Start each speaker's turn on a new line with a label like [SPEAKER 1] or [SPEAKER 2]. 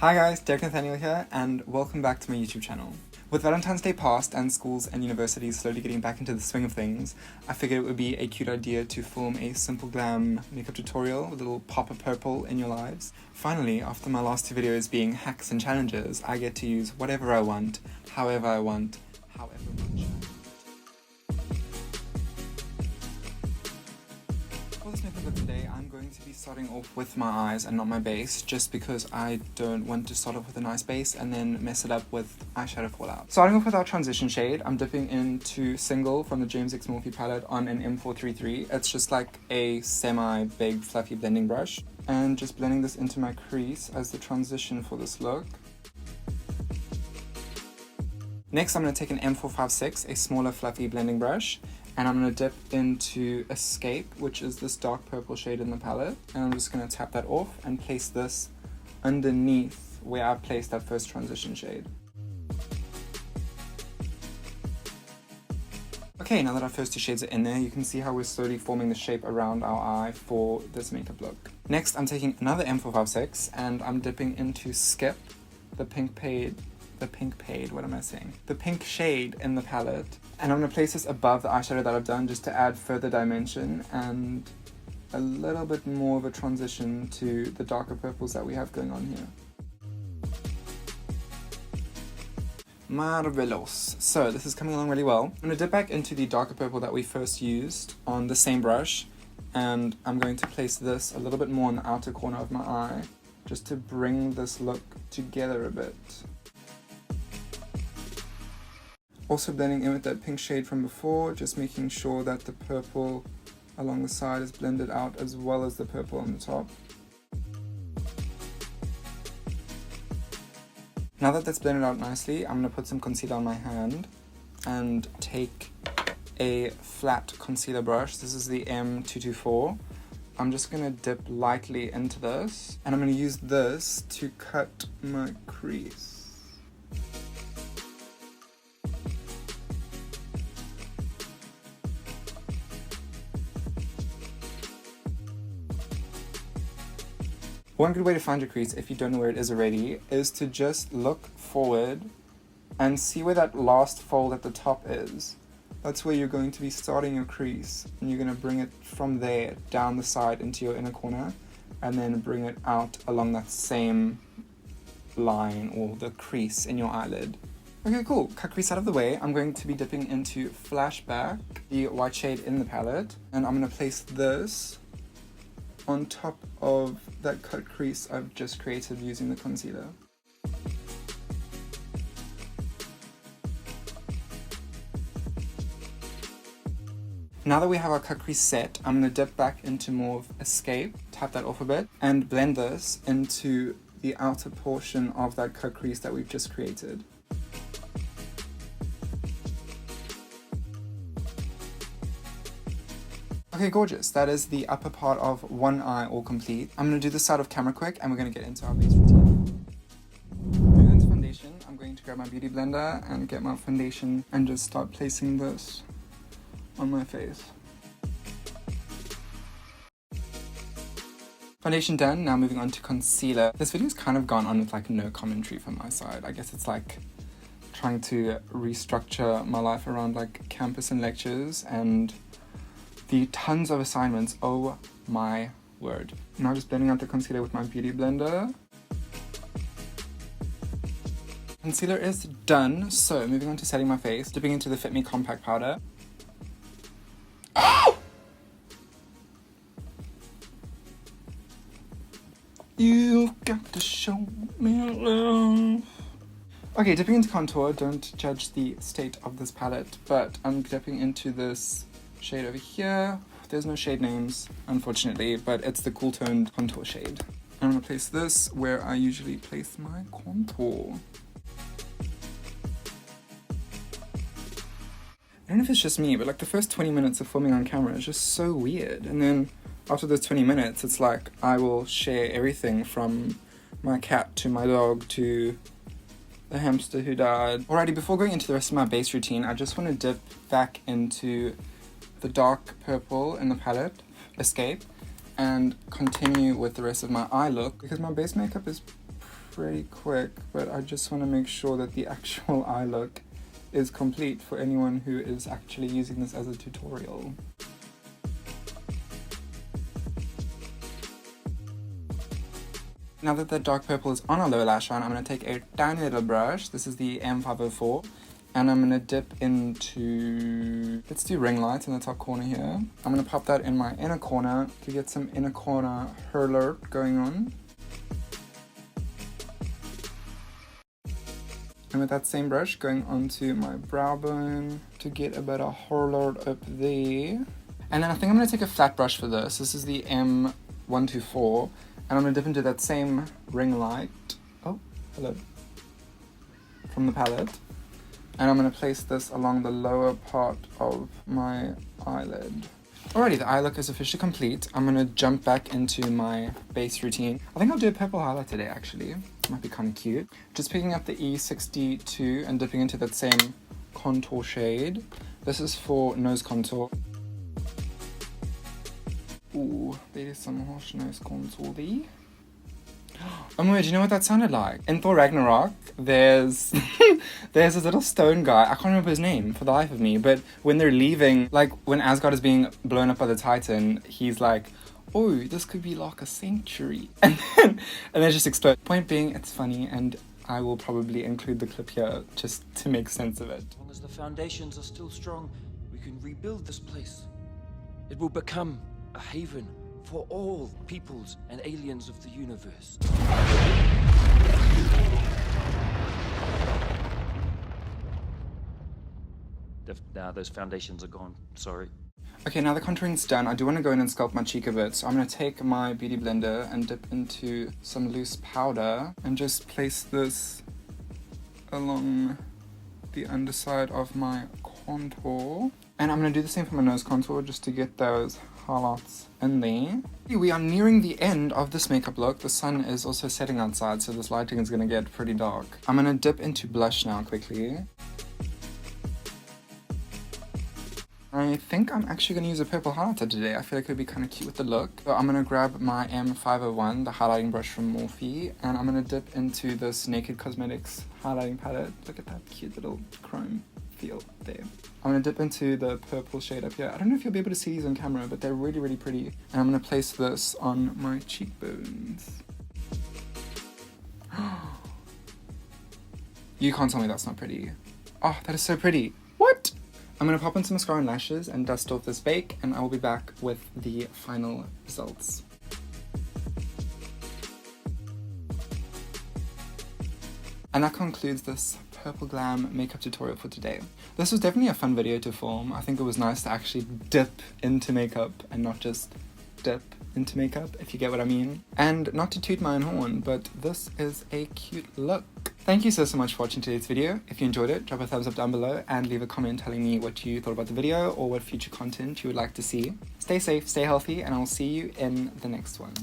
[SPEAKER 1] Hi guys, Derek Nathaniel here, and welcome back to my YouTube channel. With Valentine's Day past and schools and universities slowly getting back into the swing of things, I figured it would be a cute idea to film a simple glam makeup tutorial with a little pop of purple in your lives. Finally, after my last two videos being hacks and challenges, I get to use whatever I want, however I want, however much. For this makeup look today, I'm going to be starting off with my eyes and not my base, just because I don't want to start off with a nice base and then mess it up with eyeshadow fallout. Starting off with our transition shade, I'm dipping into Single from the James X Morphe palette on an M433. It's just like a semi-big fluffy blending brush. And just blending this into my crease as the transition for this look. Next, I'm going to take an M456, a smaller fluffy blending brush, and I'm going to dip into Escape, which is this dark purple shade in the palette, and I'm just going to tap that off and place this underneath where I placed that first transition shade. Okay, now that our first two shades are in there, you can see how we're slowly forming the shape around our eye for this makeup look. Next, I'm taking another M456 and I'm dipping into Skip, the pink shade in the palette. And I'm going to place this above the eyeshadow that I've done just to add further dimension and a little bit more of a transition to the darker purples that we have going on here. Marvelous. So this is coming along really well. I'm going to dip back into the darker purple that we first used on the same brush, and I'm going to place this a little bit more in the outer corner of my eye just to bring this look together a bit. Also blending in with that pink shade from before, just making sure that the purple along the side is blended out as well as the purple on the top. Now that that's blended out nicely, I'm going to put some concealer on my hand and take a flat concealer brush. This is the M224. I'm just going to dip lightly into this, and I'm going to use this to cut my crease. One good way to find your crease, if you don't know where it is already, is to just look forward and see where that last fold at the top is. That's where you're going to be starting your crease, and you're going to bring it from there down the side into your inner corner, and then bring it out along that same line or the crease in your eyelid. Okay, cool. Cut crease out of the way. I'm going to be dipping into Flashback, the white shade in the palette, and I'm going to place this on top of that cut crease I've just created using the concealer. Now that we have our cut crease set, I'm going to dip back into more of Escape, tap that off a bit, and blend this into the outer portion of that cut crease that we've just created. Okay, gorgeous. That is the upper part of one eye all complete. I'm going to do this out of camera quick, and we're going to get into our base routine. Moving into foundation, I'm going to grab my beauty blender and get my foundation and just start placing this on my face. Foundation done, now moving on to concealer. This video's kind of gone on with like no commentary from my side. I guess it's like trying to restructure my life around like campus and lectures and the tons of assignments. Oh my word. Now just blending out the concealer with my beauty blender. Concealer is done, so moving on to setting my face, dipping into the Fit Me Compact Powder. Oh! You've got to show me love. Okay, dipping into contour. Don't judge the state of this palette, but I'm dipping into this shade over here. There's no shade names, unfortunately, but it's the cool toned contour shade. I'm going to place this where I usually place my contour. I don't know if it's just me, but like the first 20 minutes of filming on camera is just so weird. And then after those 20 minutes, it's like I will share everything from my cat to my dog to the hamster who died. Alrighty, before going into the rest of my base routine, I just want to dip back into the dark purple in the palette, Escape, and continue with the rest of my eye look because my base makeup is pretty quick, but I just want to make sure that the actual eye look is complete for anyone who is actually using this as a tutorial. Now that the dark purple is on our lower lash line, I'm going to take a tiny little brush, this is the M504, and I'm going to dip into, let's do ring light in the top corner here. I'm going to pop that in my inner corner to get some inner corner hurler going on. And with that same brush, going onto my brow bone to get a bit of hurler up there. And then I think I'm going to take a flat brush for this. This is the M124. And I'm going to dip into that same ring light. Oh, hello. From the palette. And I'm going to place this along the lower part of my eyelid. Alrighty, the eye look is officially complete. I'm going to jump back into my base routine. I think I'll do a purple highlight today, actually. Might be kind of cute. Just picking up the E62 and dipping into that same contour shade. This is for nose contour. Ooh, there is some harsh nose contour there. Oh my god, do you know what that sounded like? In Thor Ragnarok, there's there's this little stone guy, I can't remember his name for the life of me, but when they're leaving, like when Asgard is being blown up by the Titan, he's like, oh, this could be like a sanctuary. And then just explode. Point being, it's funny, and I will probably include the clip here just to make sense of it.
[SPEAKER 2] As long as the foundations are still strong, we can rebuild this place. It will become a haven for all peoples and aliens of the universe. Now those foundations are gone, sorry.
[SPEAKER 1] Okay, now the contouring's done. I do want to go in and sculpt my cheek a bit, so I'm going to take my beauty blender and dip into some loose powder and just place this along the underside of my contour. And I'm going to do the same for my nose contour just to get those highlights in there. We are nearing the end of this makeup look. The sun is also setting outside, so this lighting is going to get pretty dark. I'm going to dip into blush now quickly. I think I'm actually going to use a purple highlighter today. I feel like it would be kind of cute with the look. So I'm going to grab my M501, the highlighting brush from Morphe, and I'm going to dip into this Naked Cosmetics highlighting palette. Look at that cute little chrome feel there. I'm going to dip into the purple shade up here. I don't know if you'll be able to see these on camera, but they're really, really pretty. And I'm going to place this on my cheekbones. You can't tell me that's not pretty. Oh, that is so pretty. What? I'm going to pop in some mascara and lashes and dust off this bake, and I will be back with the final results. And that concludes this Purple Glam makeup tutorial for today. This was definitely a fun video to film. I think it was nice to actually dip into makeup and not just dip into makeup, if you get what I mean. And not to toot my own horn, but this is a cute look. Thank you so much for watching today's video. If you enjoyed it, drop a thumbs up down below and leave a comment telling me what you thought about the video or what future content you would like to see. Stay safe, stay healthy, and I'll see you in the next one.